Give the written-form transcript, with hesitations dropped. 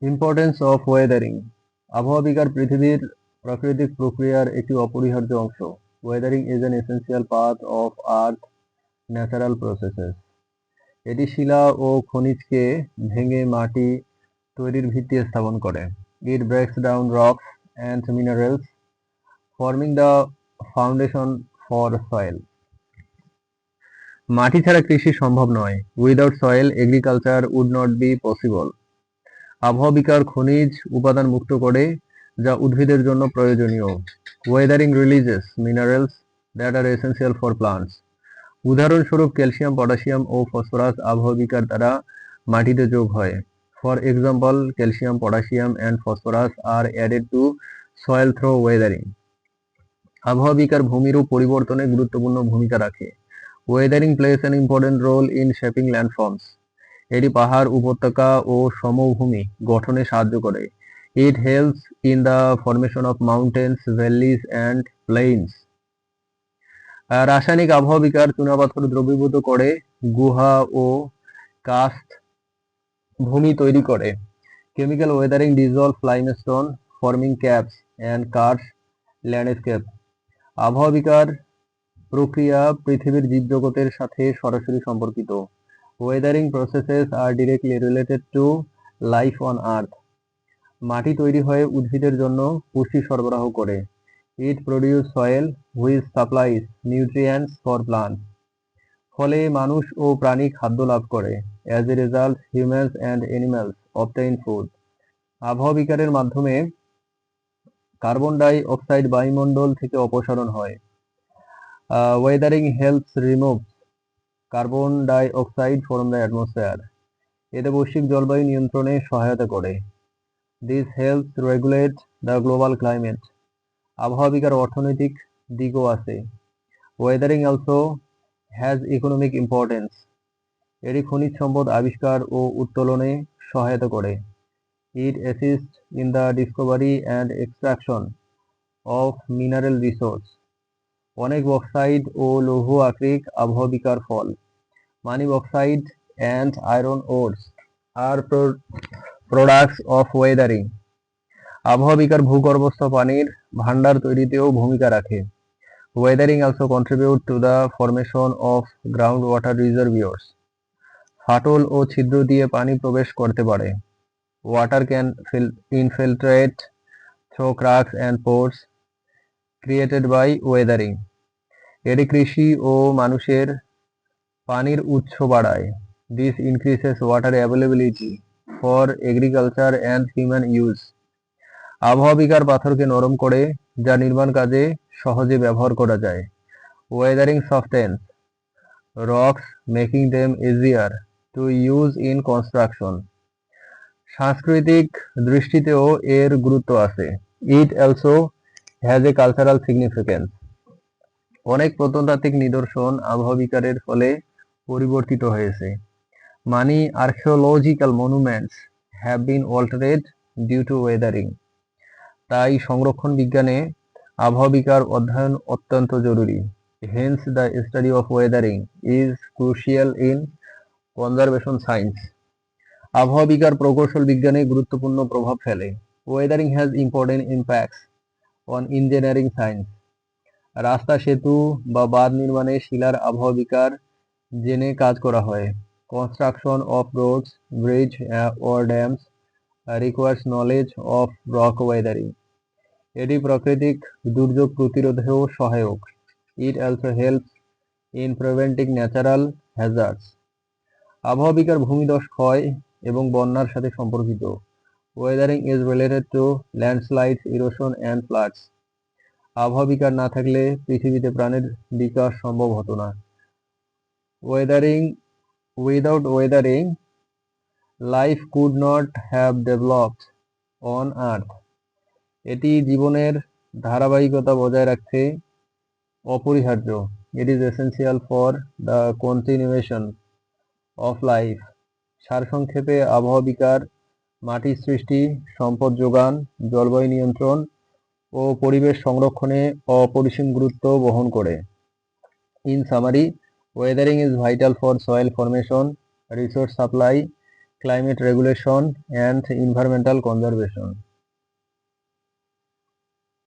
Importance of Wuthering. আবহাওয়া বিকার পৃথিবীর প্রাকৃতিক প্রক্রিয়ার একটি অপরিহার্য অংশ। Wuthering is an essential part of earth natural processes. এটি শিলা ও খনিজকে ভেঙে মাটি তৈরির ভিত্তি স্থাপন করে। It breaks down rocks and minerals, forming the foundation for soil. মাটি ছাড়া কৃষি সম্ভব নয়। Without soil agriculture would not be possible. আবহাওয়া বিকার খনিজ উপাদান মুক্ত করে, যা উদ্ভিদের জন্য প্রয়োজনীয়। Weathering releases minerals that are essential for plants. উদাহরণস্বরূপ ক্যালসিয়াম, পটাশিয়াম ও ফসফরাস আবহাওয়া বিকার দ্বারা মাটিতে যোগ হয়। For example, calcium, potassium and phosphorus are added to soil through weathering. আবহাওয়া বিকার ভূমিরূপ পরিবর্তনে গুরুত্বপূর্ণ ভূমিকা রাখে। Weathering plays an important role in shaping landforms. এটি পাহাড়, উপত্যকা ও সমভূমি গঠনে সাহায্য করে। It helps in the formation of mountains, valleys and plains. রাসায়নিক আবহাওয়া বিকার চুনাপাথর দ্রবীভূত করে, গুহা ও কাস্ট ভূমি তৈরি করে। Chemical weathering dissolve limestone, forming caps and karst landscape. আবহাওয়া বিকার প্রক্রিয়া পৃথিবীর জীবজগতের সাথে সরাসরি সম্পর্কিত। Weathering processes are directly related to life on earth. মাটি তৈরি হয়ে উদ্ভিদের জন্য পুষ্টি সরবরাহ করে। It produce soil which supplies nutrients for plants. ফলে মানুষ ও প্রাণী খাদ্য লাভ করে। As a result humans and animals obtain food. আবহাওয়া বিকারের মাধ্যমে কার্বন ডাই অক্সাইড বায়ুমণ্ডল থেকে অপসারণ হয়। Weathering helps remove carbon dioxide from the atmosphere. এতে বৈশ্বিক জলবায়ু নিয়ন্ত্রণে সহায়তা করে। This helps regulate the global climate. আবহাওয়া বিকার অর্থনৈতিক দিকও আছে। Weathering also has economic importance. এটি খনিজ সম্পদ আবিষ্কার ও উত্তোলনে সহায়তা করে। It assist in the discovery and extraction of mineral resource. অনেক বক্সাইড ও লৌহ আকরিক আবহাওয়া বিকার ফল। Many bauxite and iron ores are products of Wuthering. আবহাওয়া বিকার ভূগর্ভস্থ পানির ভান্ডার তৈরিতেও ভূমিকা রাখে। Weathering also contribute to the formation of ground water reservoirs. ফাটল ও ছিদ্র দিয়ে পানি প্রবেশ করতে পারে। Water can infiltrate through cracks and pores created by weathering. এটি কৃষি ও মানুষের পানির উৎস বাড়ায়। This increases water availability for agriculture and human use. আবহাওয়া বিকার পাথরকে নরম করে, যা নির্মাণ কাজে সহজে ব্যবহার করা যায়। Weathering softens rocks, making them easier to use in construction. সাংস্কৃতিক দৃষ্টিতেও এর গুরুত্ব আছে। It also has a cultural significance. অনেক প্রত্নতাত্ত্বিক নিদর্শন আবহাওয়া বিকারের ফলে পরিবর্তিত হয়েছে। Many archaeological monuments have been altered due to weathering. তাই সংরক্ষণ বিজ্ঞানে আবহাওয়া বিকার অধ্যয়ন অত্যন্ত জরুরি। Hence, the study of weathering is crucial in conservation science. আবহাওয়া বিকার প্রকৌশল বিজ্ঞানে গুরুত্বপূর্ণ প্রভাব ফেলে। Weathering has important impacts on engineering science. রাস্তা, সেতু বা বাঁধ নির্মাণে শিলার আবহাওয়া বিকার জেনে কাজ করা হয়। Construction of roads, bridge or dams requires knowledge of rock weathering. এটি প্রাকৃতিক দুর্যোগ প্রতিরোধেও সহায়ক। It also helps in preventing natural hazards. আবহাওয়া বিকার ভূমিধস ক্ষয় এবং বন্যার সাথে সম্পর্কিত। Weathering is related to landslides, erosion and floods. আবহাওয়া বিকার না থাকলে পৃথিবীতে প্রাণের বিকাশ সম্ভব হতো না। Without weathering, life could not have developed on earth. এটি জীবনের ধারাবাহিকতা বজায় রাখতে অপরিহার্য। It is essential for the continuation of life. সারসংক্ষেপে আবহাওয়া বিকার মাটি সৃষ্টি, সম্পদ যোগান, জলবায়ু নিয়ন্ত্রণ ও পরিবেশ সংরক্ষণে অপরিসীম গুরুত্ব বহন করে। In summary, weathering is vital for soil formation, resource supply, climate regulation and environmental conservation.